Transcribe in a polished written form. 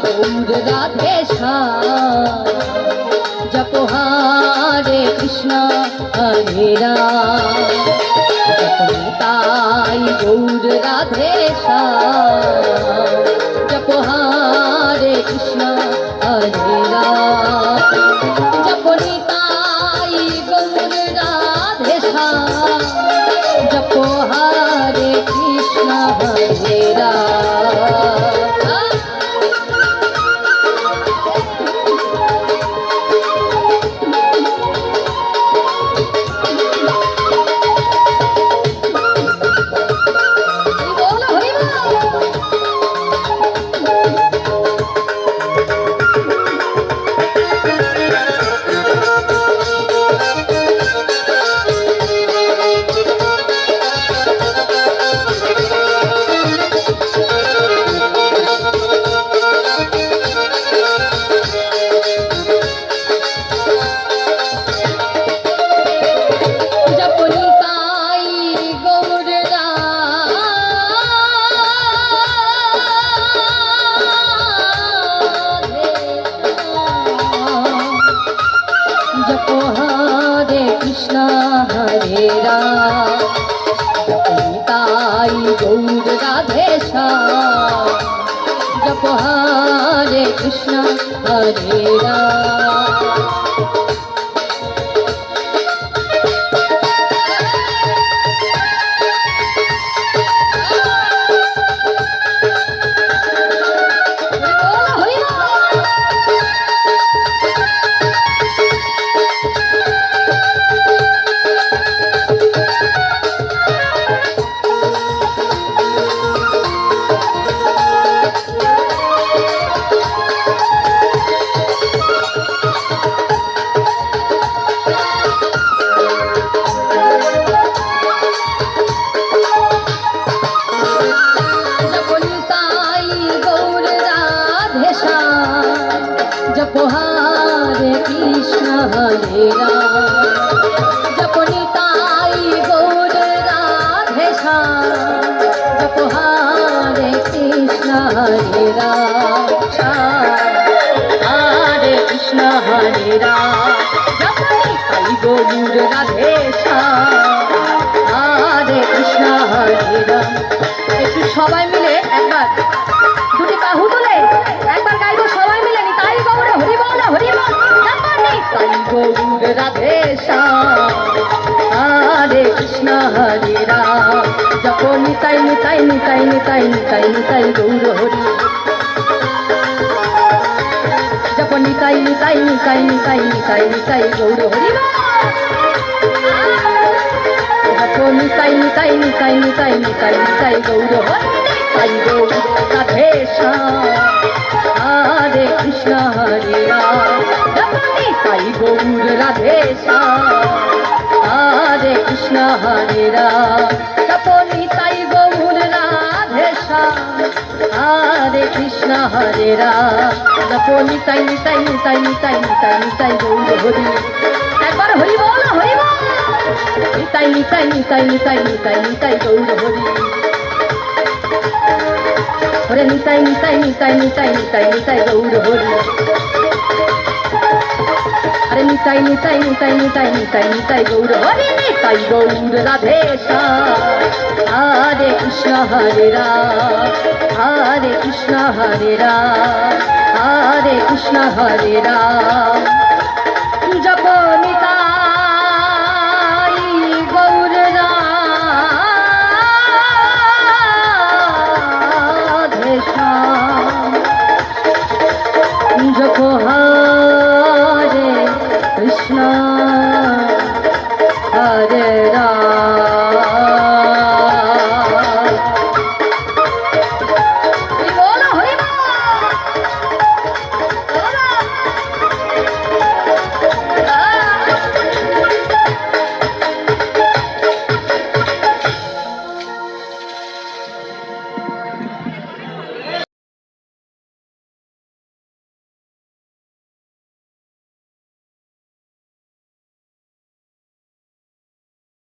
গৌর রাধে শ্যাম জপ হরে কৃষ্ণ হরে রাম জপ নিতাই গৌর রাধে শ্যাম জপ হরে কৃষ্ণ হরে রাম জপ নিতাই গৌর রাধে শ্যাম জপ হরে কৃষ্ণ হরে রাম हरे राम जपनिताई गौर राधे श्याम जप हरे कृष्ण हरे राम जप हरे कृष्ण हरे राम जप निताई गौर राधे श्याम जप हरे कृष्ण हरे राम हरे कृष्ण हरे राम जप निताई गौर राधे श्याम हरे कृष्ण हरे राम একটু সবাই মিলে একবার দুটি বাহু তুলে একবার গাইবো সবাই মিলে নিতাই গৌর হরি বল হরি বল নিতাই গৌর রাধে শ্যাম হরে কৃষ্ণ হরে রাম জপ নিতাই নিতাই নিতাই নিতাই নিতাই নিতাই গৌর হরি জপ নিতাই নিতাই নিতাই নিতাই নিতাই নিতাই গৌর হরি জপ নিতাই নিতাই নিতাই নিতাই নিতাই নিতাই গৌর হরি নিতাই গৌর রাধে শ্যাম हरे कृष्ण हरे राम जप निताई गौर राधे श्याम हरे कृष्ण हरे राम जप निताई गौर राधे श्याम हरे कृष्ण हरे राम जप निताई निताई निताई निताई निताई निताई गौर हरि एक बार हरि बोल निताई निताई निताई निताई निताई निताई गौर हरि हरे निताई निताई निताई निताई निताई निताई गौर हरि हरे निताई निताई निताई निताई निताई निताई गौर हरि निताई गौर राधे श्याम हरे कृष्ण हरे राम हरे कृष्ण हरे राम हरे कृष्ण हरे राम